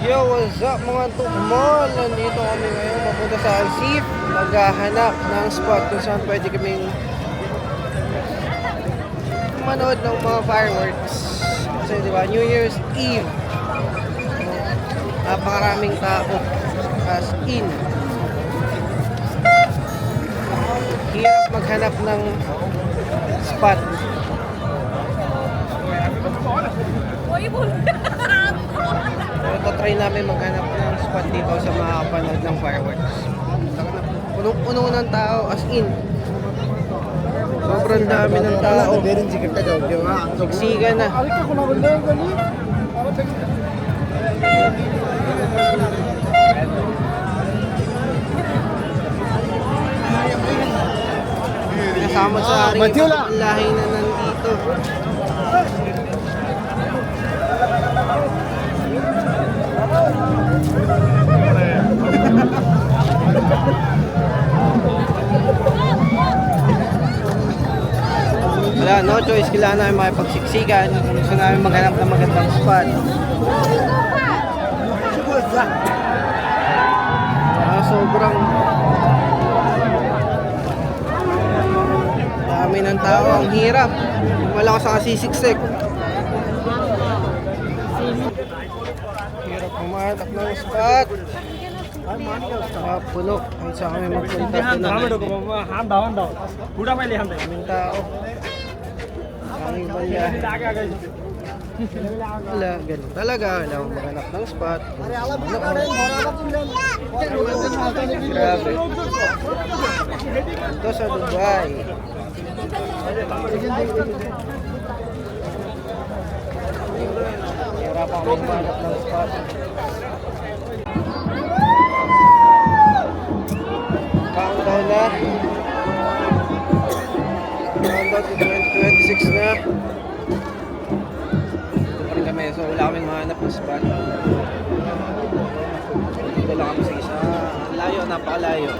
Yo, what's up mga tukmol? Nandito kami ngayon papunta sa Alsip. Naghahanap ng spot kung saan pwede kaming manood ng mga fireworks. Kasi diba, New Year's Eve. Napakaraming tao. As in. Hirap maghanap ng spot. Ito try namin maghanap ng spot dito sa makakapanood ng fireworks. Punong-puno ng tao as in. Sobrang dami ng tao. Siksikan na. Kasama sa aking lahi na nandito. Wala, no choice. Kailangan namin makipagsiksikan. Gusto namin maghanap ng magandang spot. Sobrang dami ng tao. Ang hirap. Wala ko sa kasisiksik. Hirap pumatak ng spot. Puno. Ay sa kami magpunta doon. Daming tao. Daming balya. Wala, ganun talaga. Wala akong maghanap ng spot. Grabe. Ito sa Dubai. Hirap akong maghanap ng spot. Countdown na. Countdown to 2026 na. Dito pa rin kami. So wala kaming mahanap ng spot. Dito lang kami sa isa. Layo, napakalayo.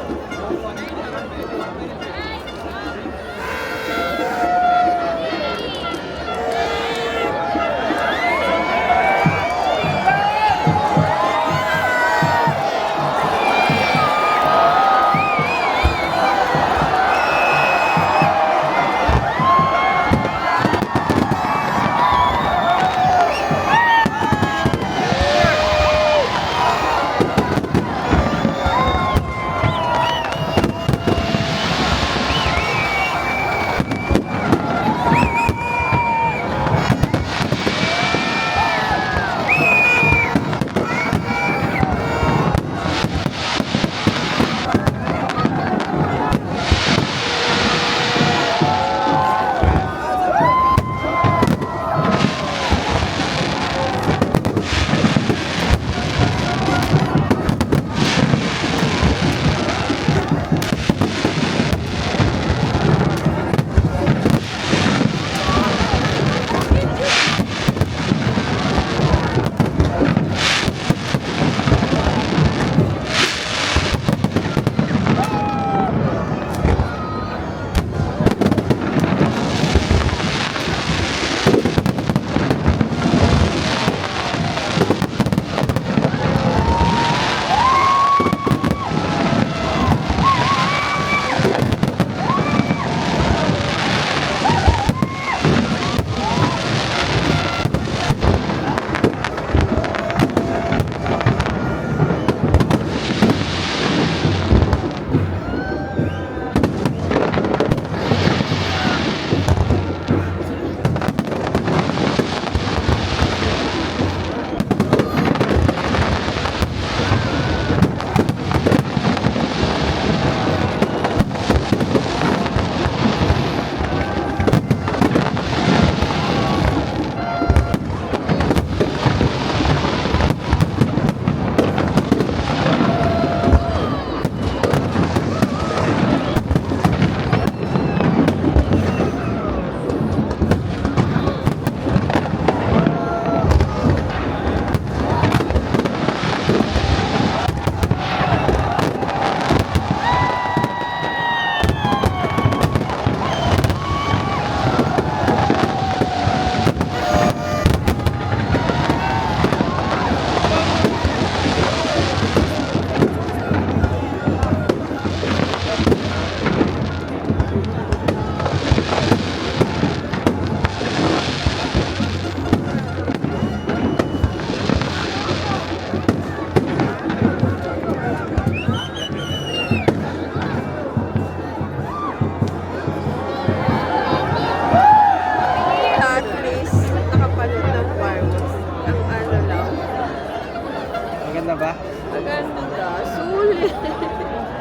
Maganda ba? Maganda. Sulit.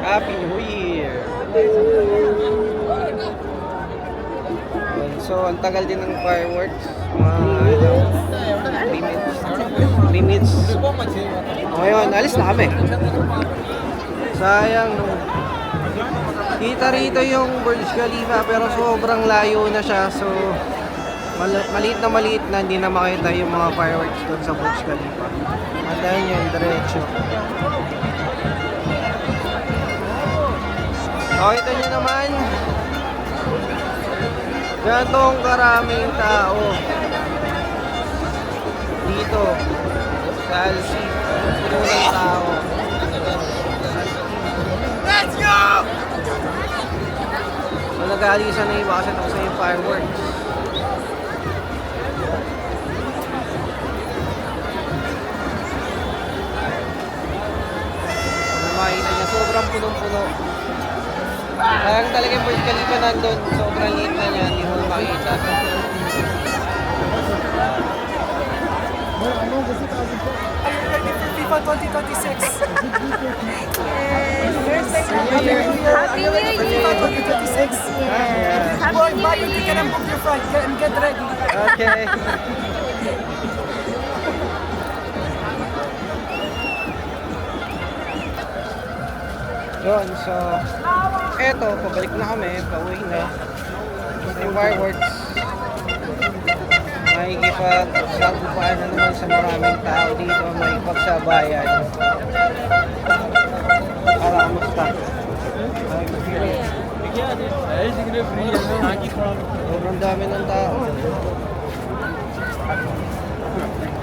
Happy New Year! So, ang tagal din ng fireworks. Mga 3 minutes. Ngayon, alis na kami. Sayang, no. Kita rito yung Burj Khalifa pero sobrang layo na siya. So, maliit na hindi na makita yung mga fireworks doon sa Burj Khalifa. Andahan yun, diretso. Nakita nyo naman, gantong karaming tao dito sa Alsi. Puno ng tao. Let's go! So nag-aalisan na iba kasi tapos na yung fireworks. Makikita niya, sobrang punong-puno. Parang talaga yung Burj Khalifa nandun, sobrang liit na niya, hindi mo makita. FIFA 2026. Happy New Year! FIFA 2026. Yes. Happy Boy, New buy your ticket Year! and book your flight. Get ready. Okay. Yun, so eto, pabalik na kami, pauwi na. Yung fireworks. Makikipag-sagupaan na naman sa maraming tao dito, makikipagsabayan. Para kamusta? Sobrang dami ng tao.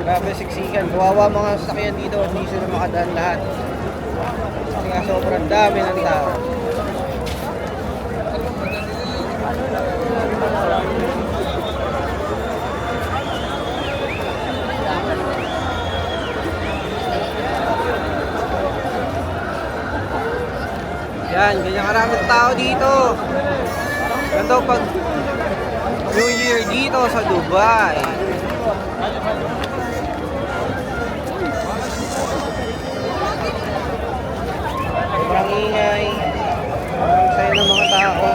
Grabe siksikan. Kawawa mga sasakyan dito, hindi sila makadaan lahat. Kaya sobrang dami ng tao. Yan, ganyan karaming tao dito. Ganito pag New Year dito sa Dubai. Sobrang ingay. Sobrang saya ng mga tao.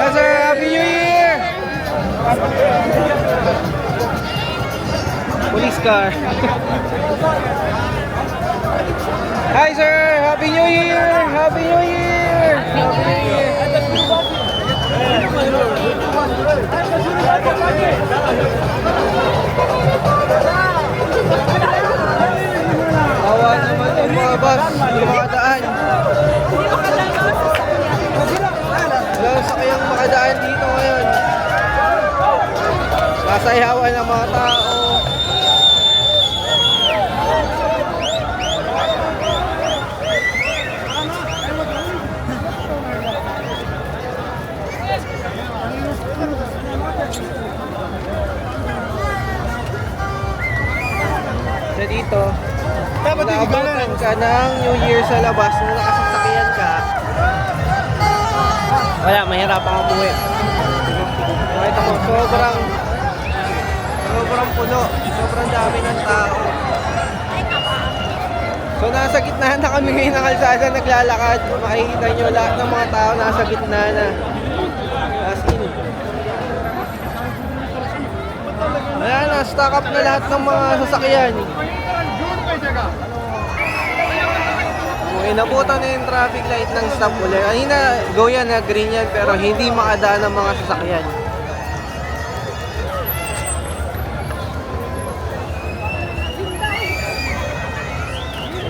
Hi sir, Happy New Year! Police car. Hi sir, Happy New Year! Happy New Year! Happy New Year! Awa naman yung mga bus, hindi makadaan. Wala sakayang makadaan dito ngayon. Nasayawan ng mga tao. So dito, naabutan ka ng New Year sa labas na nakasasakyan ka, wala, mahirap ang umuwi. Nakita mo, sobrang puno, sobrang dami ng tao. So nasa gitna na kami ngayon ng kalsada naglalakad. Makikita nyo lahat ng mga tao nasa gitna na. As in. Wala na, stock up na lahat ng mga sasakyan. Inabutan na yung traffic light ng stop ulit. Kanina, go yan, green yan, pero hindi makadaan ng mga sasakyan.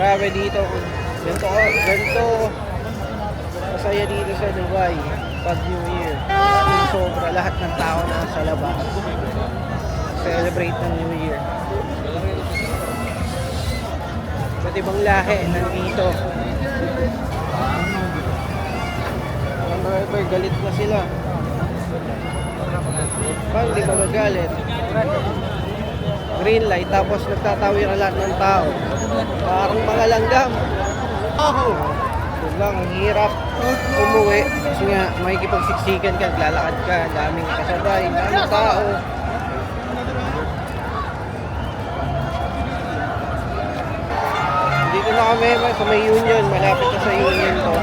Grabe dito. Ganito masaya dito sa Dubai pag New Year. Sobra lahat ng tao na sa labas. Celebrate ng New Year. Iba't ibang lahi nandito. Ang driver, galit na sila. Paano di ba magalit? Green light, tapos nagtatawir ang lahat ng tao. Parang mga langgam. Yun lang, ang hirap. umuwi. Kasi nga, makikipagsiksikan ka, lalakad ka, daming kasabay, daming tao. Dito na kami sa may Union, malapit na sa Union to.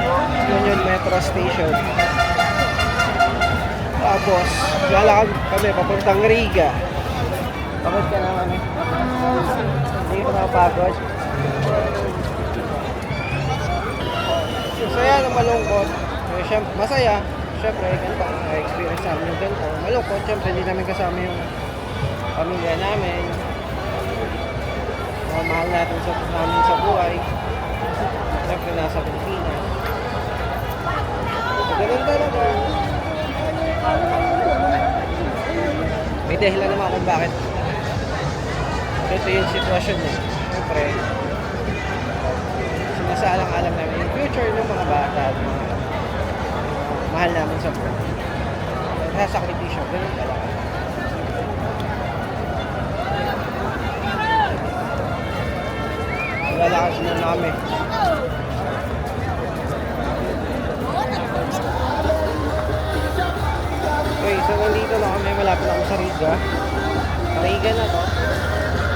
Union Metro Station. Tapos, lalakad kami papuntang Riga. Pagod ka naman eh. Hindi ko nakapagod. Masaya na malungkot. Masaya. Siyempre, ganito ang experience namin yung ganito. Malungkot, siyempre hindi namin kasama yung pamilya namin. Mga mahal natin namin sa buhay. Siyempre, nasa Pilipinas. Ganun talaga. May dahilan naman kung bakit ito yung sitwasyon niya. Siyempre, sinasaalang-alang namin yung future ng mga bata at mga mahal namin sa buhay. Kaya sakripisyo, ganun talaga. Lalakas na namin. Okay, so nandito na kami, malapit na kami sa Riga. Sa Riga na to.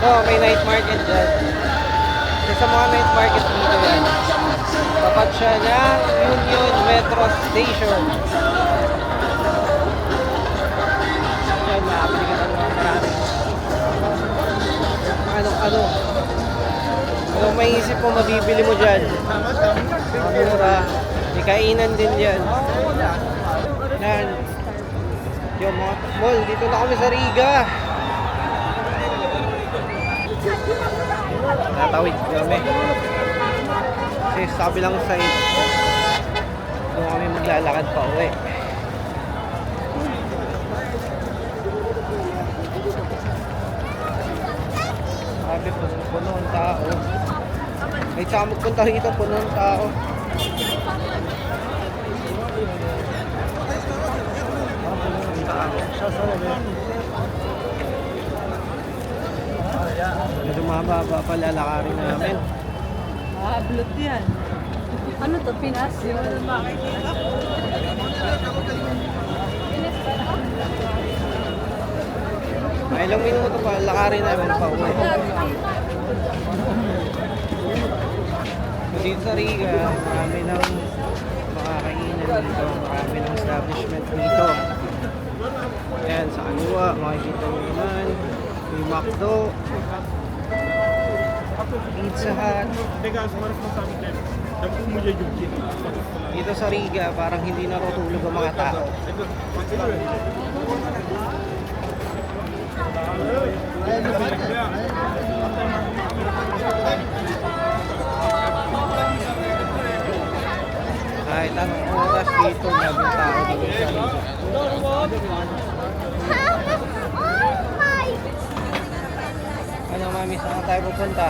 So, may night market dyan. So, sa mga night market dito yan. Tapat siya ng Union Metro Station. Yan, makapili ka na naman marami. Anong maisip mo mabibili mo dyan? Mura. May kainan din dyan. Yan. Yung mga mall, dito na kami sa Riga. Natawid kami. Kasi sa kabilang side, doon kami maglalakad pa uwi. Sabi po, puno ang tao. Kahit saan magpunta rito, puno ang tao. Medyo mababa pa lalakarin namin. Blot yan. Ano to, Pinas? May ilang minuto pa lakarin namin pa uwi. Dito sa Riga, marami ng makakainan dito, marami ng establishment dito. Ayan, sa kaliwa, makikita nyo naman, may McDo, Pizza Hut. Dito sa Riga, parang hindi natutulog ang mga tao. Kahit anong oras dito, maraming tao dito sa Riga. Ano mami, saan tayo pupunta?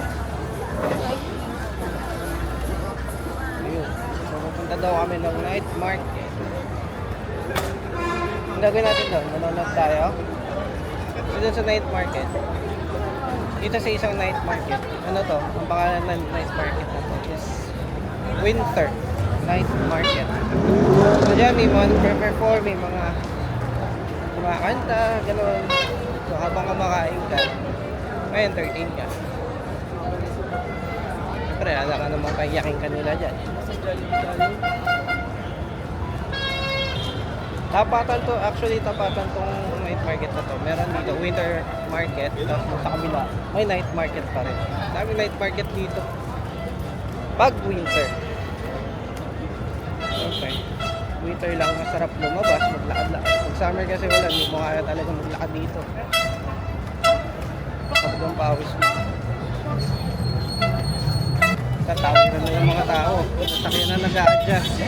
Ayun. So pupunta daw kami ng night market. Ang gagawin natin doon, manonood tayo. So doon sa night market, dito sa isang night market, ano to, ang pangalan ng night market na to is Winter Night Market. So dyan may mga nagpe-perform, may mga kumakanta, gano'n. So habang kumakain ka, may entertain ka. Siyempre, ala ka naman kayaking kanila dyan. Tapatan to, actually tapatan tong night market na to. Meron dito winter market, tapos sa kabila, may night market pa rin. Daming night market dito. Pag winter. Okay. Winter lang masarap lumabas, maglakad-lakad. Pag summer kasi wala, hindi mo kaya talaga maglakad dito. Kapag ang pawis mo. Tatawag na yung mga tao. Sasakyan na nag-a-adjust.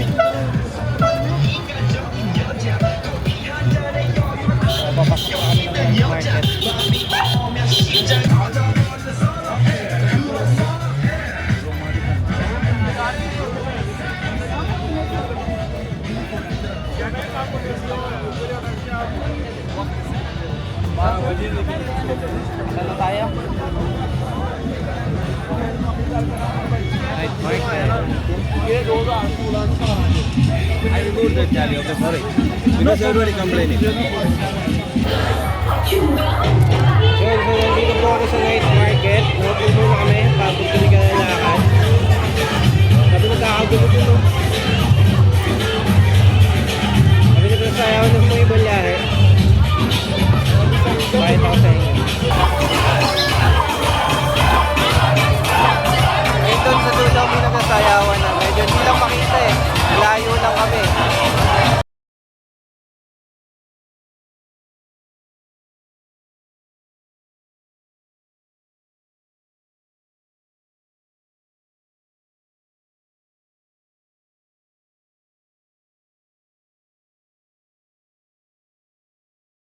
Papasok na kami ng night market. Saan na tayo? Night market. get Charlie. Okay, sorry. Because everybody complaining. Yun, so nandito po ako sa night market. Nakapun muna kami, pagod kami ka lalakad. Sabi nagkakagulo po, no?